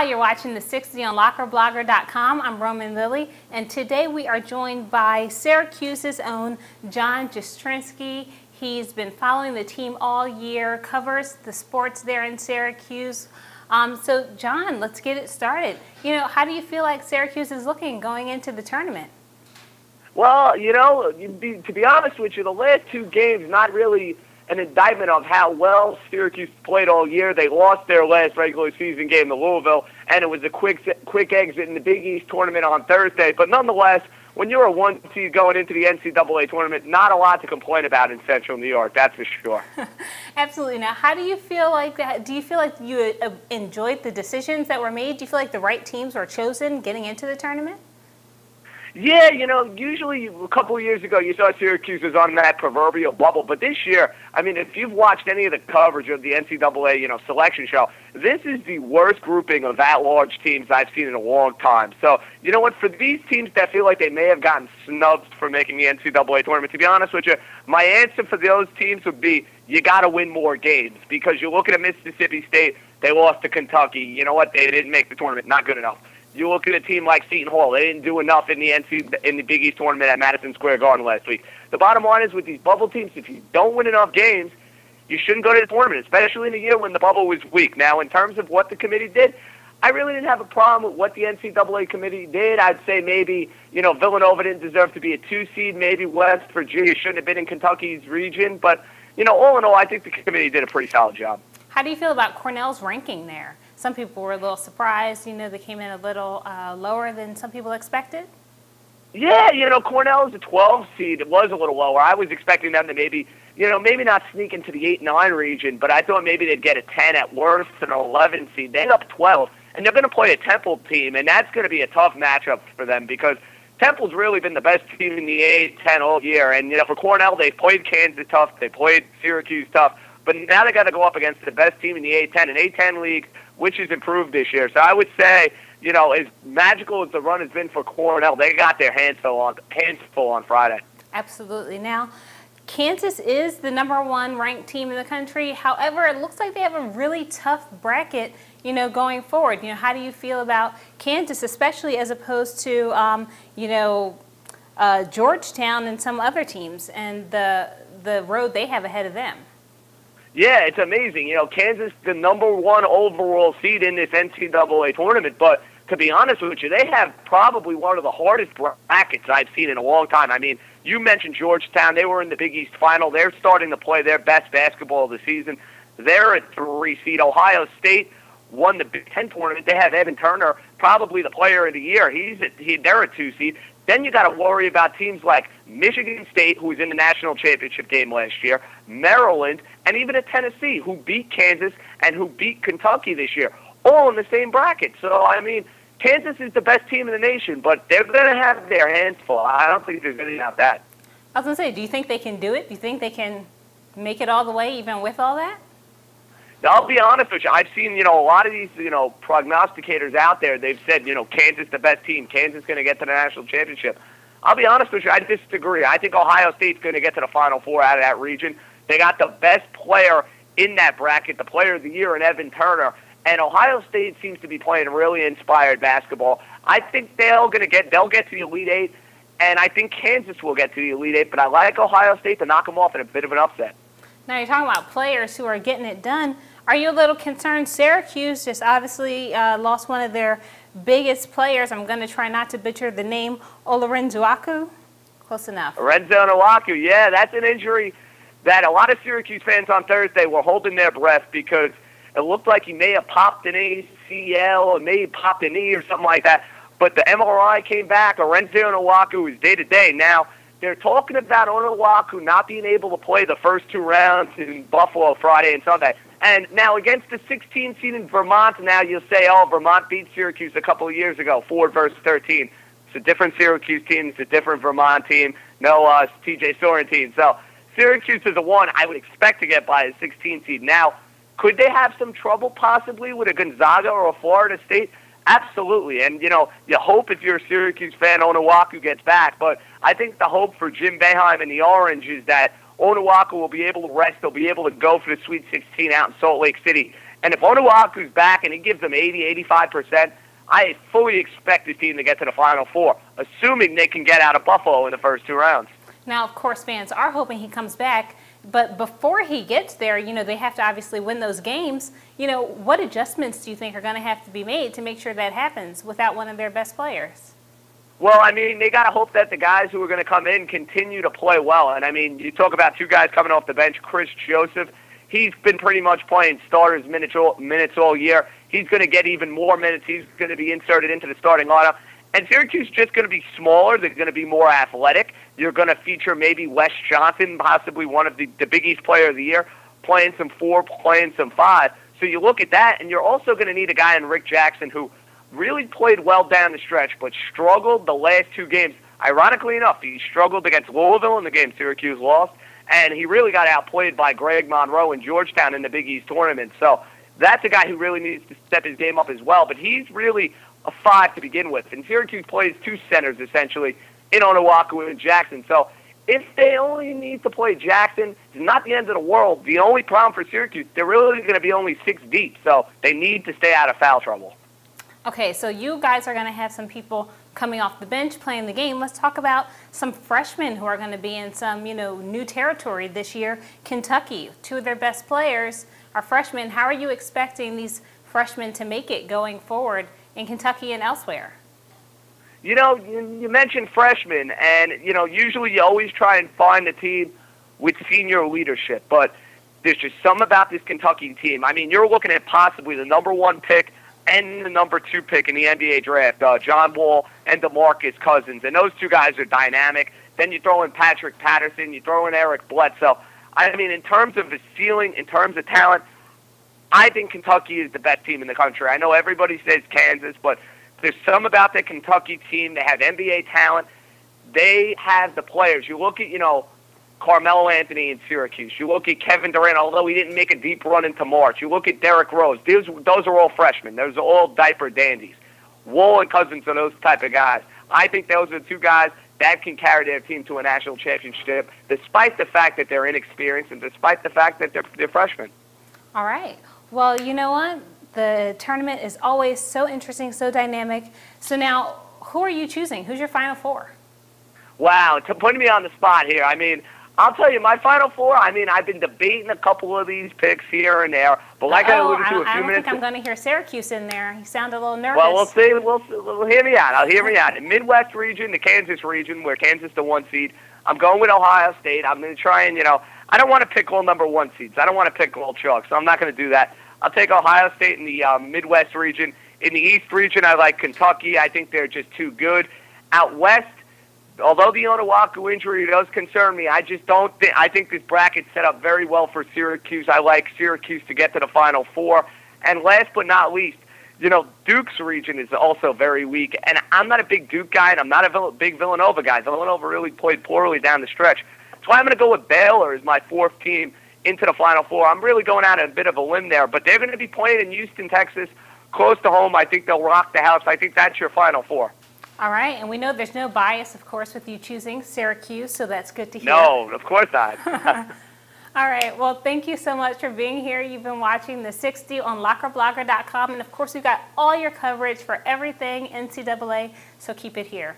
Hi, you're watching the 60 on LockerBlogger.com. I'm Roman Lillie, and today we are joined by Syracuse's own John Jastremski. He's been following the team all year, covers the sports there in Syracuse. So, John, let's get it started. How do you feel like Syracuse is looking going into the tournament? Well, to be honest with you, the last two games, not really an indictment of how well Syracuse played all year. They lost their last regular season game to Louisville, and it was a quick exit in the Big East tournament on Thursday. But nonetheless, when you're a one seed going into the NCAA tournament, not a lot to complain about in Central New York, that's for sure. Absolutely. Now, how do you feel like that? Do you feel like you enjoyed the decisions that were made? Do you feel like the right teams were chosen getting into the tournament? Yeah, usually a couple of years ago you saw Syracuse was on that proverbial bubble, but this year, if you've watched any of the coverage of the NCAA, selection show, this is the worst grouping of at-large teams I've seen in a long time. So, you know what, for these teams that feel like they may have gotten snubbed for making the NCAA tournament, to be honest with you, my answer for those teams would be you got to win more games, because you're looking at Mississippi State, they lost to Kentucky. You know what, they didn't make the tournament, not good enough. You look at a team like Seton Hall. They didn't do enough in the Big East tournament at Madison Square Garden last week. The bottom line is with these bubble teams, if you don't win enough games, you shouldn't go to the tournament, especially in a year when the bubble was weak. Now, in terms of what the committee did, I really didn't have a problem with what the NCAA committee did. I'd say maybe, Villanova didn't deserve to be a 2 seed. Maybe West Virginia shouldn't have been in Kentucky's region. But, all in all, I think the committee did a pretty solid job. How do you feel about Cornell's ranking there? Some people were a little surprised, they came in a little lower than some people expected. Yeah, Cornell is a 12 seed. It was a little lower. I was expecting them to maybe not sneak into the 8-9 region, but I thought maybe they'd get a 10 at worst, an 11 seed. They end up 12, and they're going to play a Temple team, and that's going to be a tough matchup for them because Temple's really been the best team in the A10 all year. And, for Cornell, they played Kansas tough, they played Syracuse tough, but now they got to go up against the best team in the A10, an A10 league, which has improved this year. So I would say, as magical as the run has been for Cornell, they got their hands full on Friday. Absolutely. Now, Kansas is the #1 ranked team in the country. However, it looks like they have a really tough bracket, going forward. How do you feel about Kansas, especially as opposed to, Georgetown and some other teams and the road they have ahead of them? Yeah, it's amazing. Kansas, the #1 overall seed in this NCAA tournament, but to be honest with you, they have probably one of the hardest brackets I've seen in a long time. You mentioned Georgetown. They were in the Big East final. They're starting to play their best basketball of the season. They're a 3 seed. Ohio State won the Big Ten tournament. They have Evan Turner, probably the player of the year. They're a 2 seed. Then you got to worry about teams like Michigan State, who was in the national championship game last year, Maryland, and even a Tennessee, who beat Kansas and who beat Kentucky this year, all in the same bracket. So, Kansas is the best team in the nation, but they're going to have their hands full. I don't think there's anything about that. I was going to say, do you think they can do it? Do you think they can make it all the way even with all that? I'll be honest with you. I've seen, a lot of these, prognosticators out there. They've said, Kansas the best team. Kansas going to get to the national championship. I'll be honest with you. I disagree. I think Ohio State's going to get to the Final Four out of that region. They got the best player in that bracket, the player of the year in Evan Turner. And Ohio State seems to be playing really inspired basketball. I think they'll get to the Elite Eight, and I think Kansas will get to the Elite Eight. But I like Ohio State to knock them off in a bit of an upset. Now you're talking about players who are getting it done. Are you a little concerned? Syracuse just obviously lost one of their biggest players. I'm going to try not to butcher the name, Olarenzuaku. Close enough. Olarenzuaku, yeah, that's an injury that a lot of Syracuse fans on Thursday were holding their breath because it looked like he may have popped an ACL or may have popped a knee or something like that. But the MRI came back. Olarenzuaku is day-to-day. Now, they're talking about Olarenzuaku not being able to play the first 2 rounds in Buffalo Friday and Sunday. And now against the 16 seed in Vermont, now you'll say, oh, Vermont beat Syracuse a couple of years ago, 4 versus 13. It's a different Syracuse team. It's a different Vermont team. No T.J. Sorrentine. So Syracuse is the one I would expect to get by a 16 seed. Now, could they have some trouble possibly with a Gonzaga or a Florida State? Absolutely. And, you hope if you're a Syracuse fan, Onuaku gets back. But I think the hope for Jim Boeheim and the Orange is that Onuaku will be able to rest. They'll be able to go for the Sweet 16 out in Salt Lake City And if Onuaku's back and he gives them 80, 85%, I fully expect the team to get to the Final Four, assuming they can get out of Buffalo in the first 2 rounds. Now, of course, fans are hoping he comes back, but before he gets there, you know, they have to obviously win those games. You know, what adjustments do you think are going to have to be made to make sure that happens without one of their best players? Well, I mean, they got to hope that the guys who are going to come in continue to play well. And, I mean, you talk about 2 guys coming off the bench, Chris Joseph. He's been pretty much playing starters minutes all year. He's going to get even more minutes. He's going to be inserted into the starting lineup. And Syracuse is just going to be smaller. They're going to be more athletic. You're going to feature maybe Wes Johnson, possibly one of the Big East Player of the Year, playing some 4, playing some 5. So you look at that, and you're also going to need a guy in Rick Jackson who really played well down the stretch, but struggled the last 2 games. Ironically enough, he struggled against Louisville in the game Syracuse lost, and he really got outplayed by Greg Monroe in Georgetown in the Big East Tournament. So that's a guy who really needs to step his game up as well, but he's really a 5 to begin with. And Syracuse plays 2 centers, essentially, in Onuaku and Jackson. So if they only need to play Jackson, it's not the end of the world. The only problem for Syracuse, they're really going to be only 6 deep, so they need to stay out of foul trouble. Okay, so you guys are going to have some people coming off the bench playing the game. Let's talk about some freshmen who are going to be in some, you know, new territory this year. Kentucky, 2 of their best players are freshmen. How are you expecting these freshmen to make it going forward in Kentucky and elsewhere? You know, you mentioned freshmen, and, you know, usually you always try and find a team with senior leadership, but there's just something about this Kentucky team. I mean, you're looking at possibly the #1 pick and the #2 pick in the NBA draft, John Wall and DeMarcus Cousins, and those 2 guys are dynamic. Then you throw in Patrick Patterson, you throw in Eric Bledsoe. I mean, in terms of the ceiling, in terms of talent, I think Kentucky is the best team in the country. I know everybody says Kansas, but there's some about the Kentucky team. They have NBA talent. They have the players. You look at, you know, Carmelo Anthony in Syracuse. You look at Kevin Durant, although he didn't make a deep run into March. You look at Derrick Rose. Those are all freshmen. Those are all diaper dandies. Wall and Cousins are those type of guys. I think those are 2 guys that can carry their team to a national championship, despite the fact that they're inexperienced and despite the fact that they're freshmen. All right. Well, you know what? The tournament is always so interesting, so dynamic. So now, who are you choosing? Who's your Final Four? Wow, putting me on the spot here. I mean, I'll tell you, my Final Four, I mean, I've been debating a couple of these picks here and there, but like I alluded to a few minutes ago. I don't think I'm going to hear Syracuse in there. You sound a little nervous. Well, we'll see. We'll hear me out. Hear me out. The Midwest region, the Kansas region, where Kansas the 1 seed, I'm going with Ohio State. I'm going to try and, you know, I don't want to pick all #1 seeds. I don't want to pick all chalk, so I'm not going to do that. I'll take Ohio State in the Midwest region. In the East region, I like Kentucky. I think they're just too good. Out West, although the Onuaku injury does concern me, I just don't think. I think this bracket's set up very well for Syracuse. I like Syracuse to get to the Final Four. And last but not least, you know, Duke's region is also very weak. And I'm not a big Duke guy, and I'm not a big Villanova guy. Villanova really played poorly down the stretch. That's why I'm going to go with Baylor as my 4th team into the Final Four. I'm really going out on a bit of a limb there, but they're going to be playing in Houston, Texas, close to home. I think they'll rock the house. I think that's your Final Four. All right, and we know there's no bias, of course, with you choosing Syracuse, so that's good to hear. No, of course not. All right, well, thank you so much for being here. You've been watching the 60 on LockerBlogger.com, and of course, we've got all your coverage for everything NCAA, so keep it here.